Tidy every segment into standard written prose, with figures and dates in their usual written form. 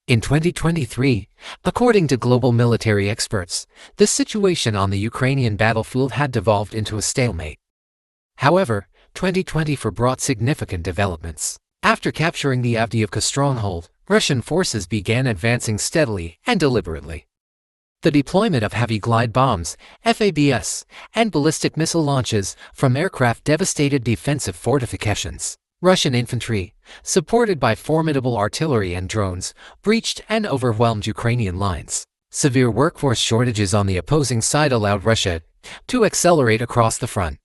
In 2023, according to global military experts, the situation on the Ukrainian battlefield had devolved into a stalemate. However, 2024 brought significant developments. After capturing the Avdiivka stronghold, Russian forces began advancing steadily and deliberately. The deployment of heavy glide bombs, FABs, and ballistic missile launches from aircraft devastated defensive fortifications. Russian infantry, supported by formidable artillery and drones, breached and overwhelmed Ukrainian lines. Severe workforce shortages on the opposing side allowed Russia to accelerate across the front.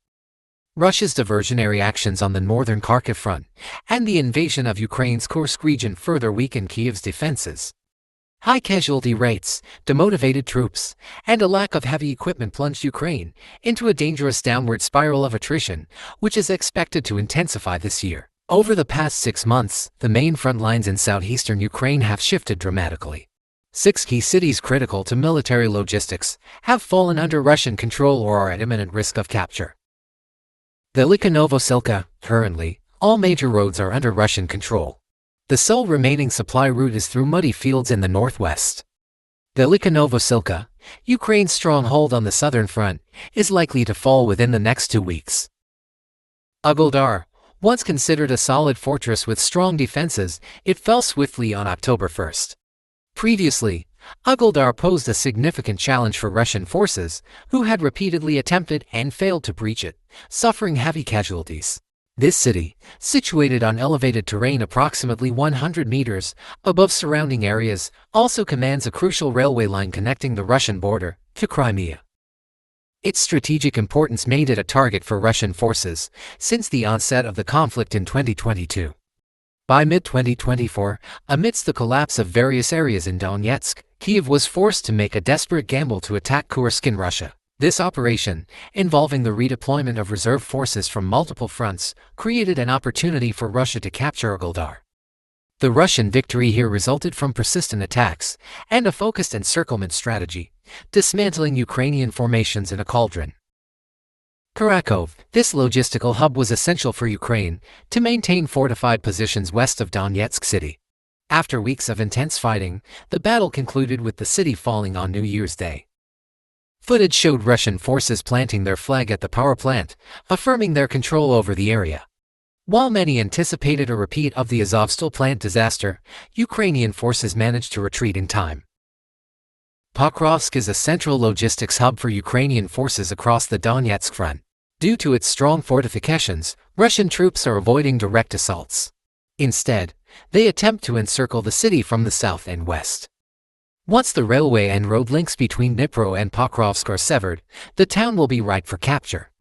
Russia's diversionary actions on the northern Kharkiv front and the invasion of Ukraine's Kursk region further weakened Kyiv's defenses. High casualty rates, demotivated troops, and a lack of heavy equipment plunged Ukraine into a dangerous downward spiral of attrition, which is expected to intensify this year. Over the past 6 months, the main front lines in southeastern Ukraine have shifted dramatically. 6 key cities critical to military logistics have fallen under Russian control or are at imminent risk of capture. Velikonovoselka, currently, all major roads are under Russian control. The sole remaining supply route is through muddy fields in the northwest. Velikonovoselka, Ukraine's stronghold on the southern front, is likely to fall within the next 2 weeks. Avdiivka, once considered a solid fortress with strong defenses, it fell swiftly on October 1st. Previously, Avdiivka posed a significant challenge for Russian forces, who had repeatedly attempted and failed to breach it, suffering heavy casualties. This city, situated on elevated terrain approximately 100 meters above surrounding areas, also commands a crucial railway line connecting the Russian border to Crimea. Its strategic importance made it a target for Russian forces since the onset of the conflict in 2022. By mid-2024, amidst the collapse of various areas in Donetsk, Kyiv was forced to make a desperate gamble to attack Kursk in Russia. This operation, involving the redeployment of reserve forces from multiple fronts, created an opportunity for Russia to capture Avdiivka. The Russian victory here resulted from persistent attacks and a focused encirclement strategy, dismantling Ukrainian formations in a cauldron. Kharkov, this logistical hub was essential for Ukraine to maintain fortified positions west of Donetsk city. After weeks of intense fighting, the battle concluded with the city falling on New Year's Day. Footage showed Russian forces planting their flag at the power plant, affirming their control over the area. While many anticipated a repeat of the Azovstal plant disaster, Ukrainian forces managed to retreat in time. Pokrovsk is a central logistics hub for Ukrainian forces across the Donetsk front. Due to its strong fortifications, Russian troops are avoiding direct assaults. Instead, they attempt to encircle the city from the south and west. Once the railway and road links between Dnipro and Pokrovsk are severed, the town will be ripe for capture.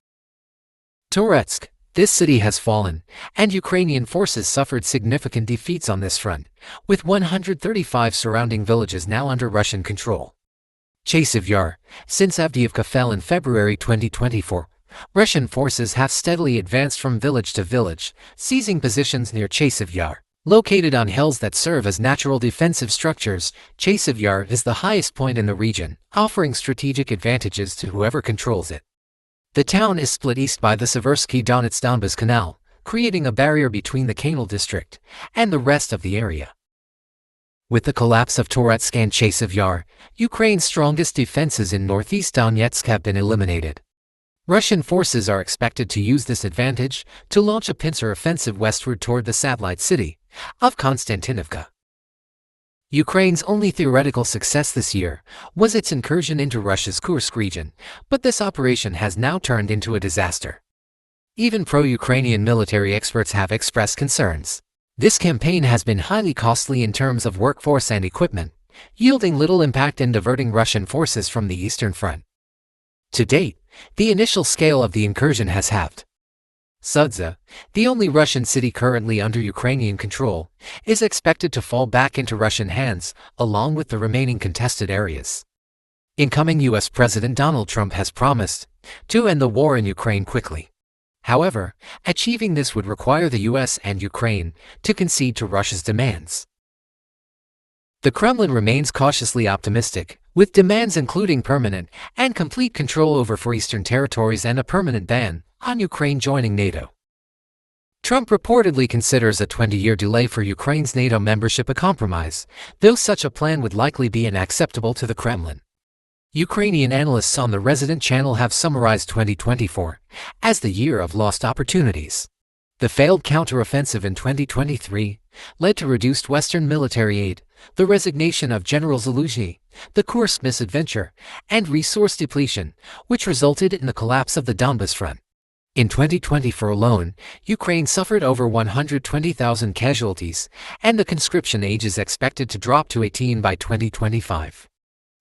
Toretsk, this city has fallen, and Ukrainian forces suffered significant defeats on this front, with 135 surrounding villages now under Russian control. Chasiv Yar, since Avdiivka fell in February 2024, Russian forces have steadily advanced from village to village, seizing positions near Chasiv Yar. Located on hills that serve as natural defensive structures, Chasiv Yar is the highest point in the region, offering strategic advantages to whoever controls it. The town is split east by the Seversky Donets-Donbas Canal, creating a barrier between the Kanal district and the rest of the area. With the collapse of Toretsk and Chasiv Yar, Ukraine's strongest defenses in northeast Donetsk have been eliminated. Russian forces are expected to use this advantage to launch a pincer offensive westward toward the satellite city of Konstantinivka. Ukraine's only theoretical success this year was its incursion into Russia's Kursk region, but this operation has now turned into a disaster. Even pro-Ukrainian military experts have expressed concerns. This campaign has been highly costly in terms of workforce and equipment, yielding little impact in diverting Russian forces from the Eastern Front. To date, the initial scale of the incursion has halved. Sudza, the only Russian city currently under Ukrainian control, is expected to fall back into Russian hands, along with the remaining contested areas. Incoming U.S. President Donald Trump has promised to end the war in Ukraine quickly. However, achieving this would require the U.S. and Ukraine to concede to Russia's demands. The Kremlin remains cautiously optimistic, with demands including permanent and complete control over eastern territories and a permanent ban on Ukraine joining NATO. Trump reportedly considers a 20-year delay for Ukraine's NATO membership a compromise, though such a plan would likely be unacceptable to the Kremlin. Ukrainian analysts on the resident channel have summarized 2024 as the year of lost opportunities. The failed counteroffensive in 2023 led to reduced Western military aid, the resignation of General Zaluzhny, the Kursk misadventure, and resource depletion, which resulted in the collapse of the Donbas front. In 2024 alone, Ukraine suffered over 120,000 casualties, and the conscription age is expected to drop to 18 by 2025.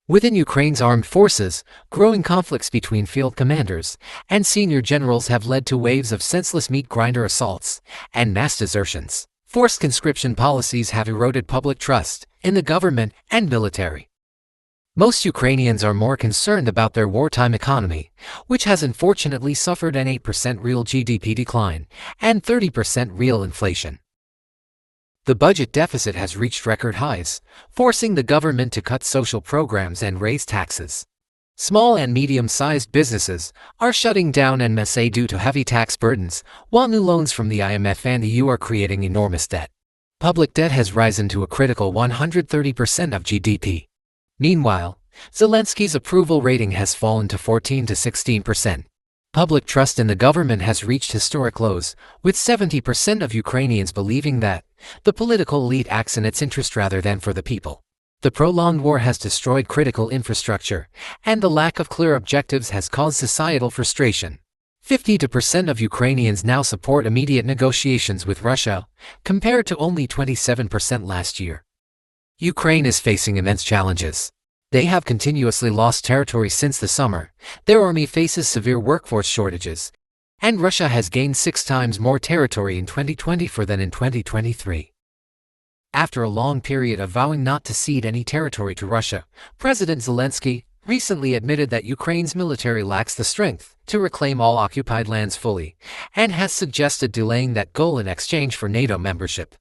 Within Ukraine's armed forces, growing conflicts between field commanders and senior generals have led to waves of senseless meat grinder assaults and mass desertions. Forced conscription policies have eroded public trust in the government and military. Most Ukrainians are more concerned about their wartime economy, which has unfortunately suffered an 8% real GDP decline and 30% real inflation. The budget deficit has reached record highs, forcing the government to cut social programs and raise taxes. Small and medium-sized businesses are shutting down en masse due to heavy tax burdens, while new loans from the IMF and the EU are creating enormous debt. Public debt has risen to a critical 130% of GDP. Meanwhile, Zelensky's approval rating has fallen to 14 to 16%. Public trust in the government has reached historic lows, with 70% of Ukrainians believing that the political elite acts in its interest rather than for the people. The prolonged war has destroyed critical infrastructure, and the lack of clear objectives has caused societal frustration. 52% of Ukrainians now support immediate negotiations with Russia, compared to only 27% last year. Ukraine is facing immense challenges. They have continuously lost territory since the summer, their army faces severe workforce shortages, and Russia has gained 6 times more territory in 2024 than in 2023. After a long period of vowing not to cede any territory to Russia, President Zelensky recently admitted that Ukraine's military lacks the strength to reclaim all occupied lands fully, and has suggested delaying that goal in exchange for NATO membership.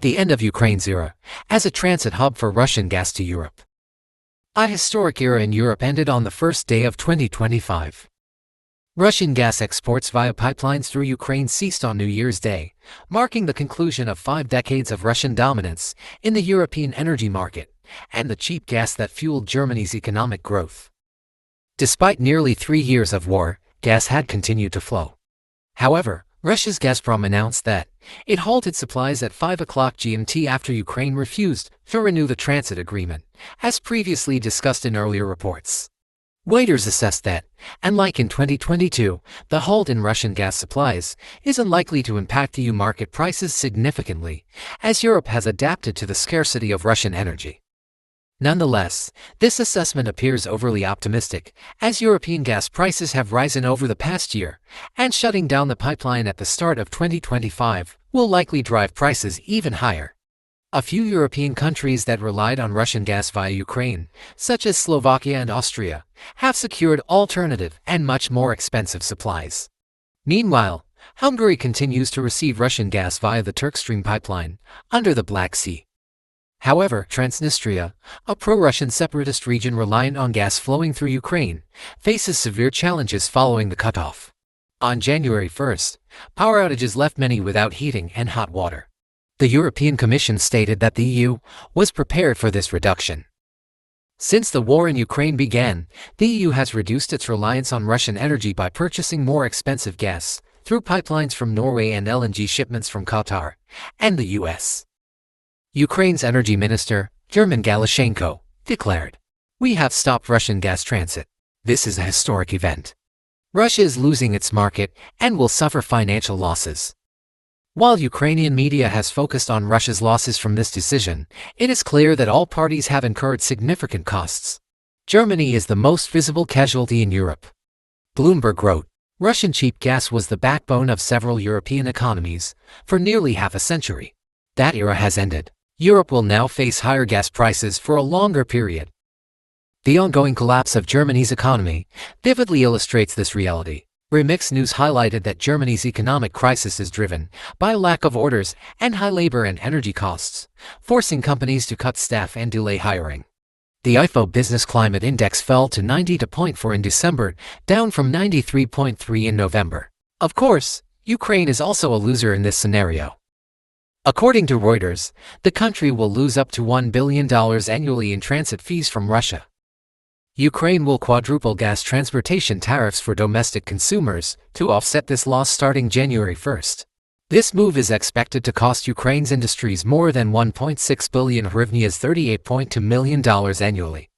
The end of Ukraine's era as a transit hub for Russian gas to Europe. A historic era in Europe ended on the first day of 2025. Russian gas exports via pipelines through Ukraine ceased on New Year's Day, marking the conclusion of 5 decades of Russian dominance in the European energy market and the cheap gas that fueled Germany's economic growth. Despite nearly 3 years of war, gas had continued to flow. However, Russia's Gazprom announced that it halted supplies at 5 o'clock GMT after Ukraine refused to renew the transit agreement, as previously discussed in earlier reports. Waiters assessed that, unlike in 2022, the halt in Russian gas supplies is unlikely to impact EU market prices significantly, as Europe has adapted to the scarcity of Russian energy. Nonetheless, this assessment appears overly optimistic, as European gas prices have risen over the past year, and shutting down the pipeline at the start of 2025 will likely drive prices even higher. A few European countries that relied on Russian gas via Ukraine, such as Slovakia and Austria, have secured alternative and much more expensive supplies. Meanwhile, Hungary continues to receive Russian gas via the Turkstream pipeline under the Black Sea. However, Transnistria, a pro-Russian separatist region reliant on gas flowing through Ukraine, faces severe challenges following the cutoff. On January 1st, power outages left many without heating and hot water. The European Commission stated that the EU was prepared for this reduction. Since the war in Ukraine began, the EU has reduced its reliance on Russian energy by purchasing more expensive gas through pipelines from Norway and LNG shipments from Qatar and the US. Ukraine's energy minister, German Galushenko, declared, "We have stopped Russian gas transit. This is a historic event. Russia is losing its market and will suffer financial losses." While Ukrainian media has focused on Russia's losses from this decision, it is clear that all parties have incurred significant costs. Germany is the most visible casualty in Europe. Bloomberg wrote, "Russian cheap gas was the backbone of several European economies for nearly half a century. That era has ended. Europe will now face higher gas prices for a longer period." The ongoing collapse of Germany's economy vividly illustrates this reality. Remix News highlighted that Germany's economic crisis is driven by a lack of orders and high labor and energy costs, forcing companies to cut staff and delay hiring. The IFO Business Climate Index fell to 90.4 in December, down from 93.3 in November. Of course, Ukraine is also a loser in this scenario. According to Reuters, the country will lose up to $1 billion annually in transit fees from Russia. Ukraine will quadruple gas transportation tariffs for domestic consumers to offset this loss starting January 1st. This move is expected to cost Ukraine's industries more than 1.6 billion hryvnias $38.2 million annually.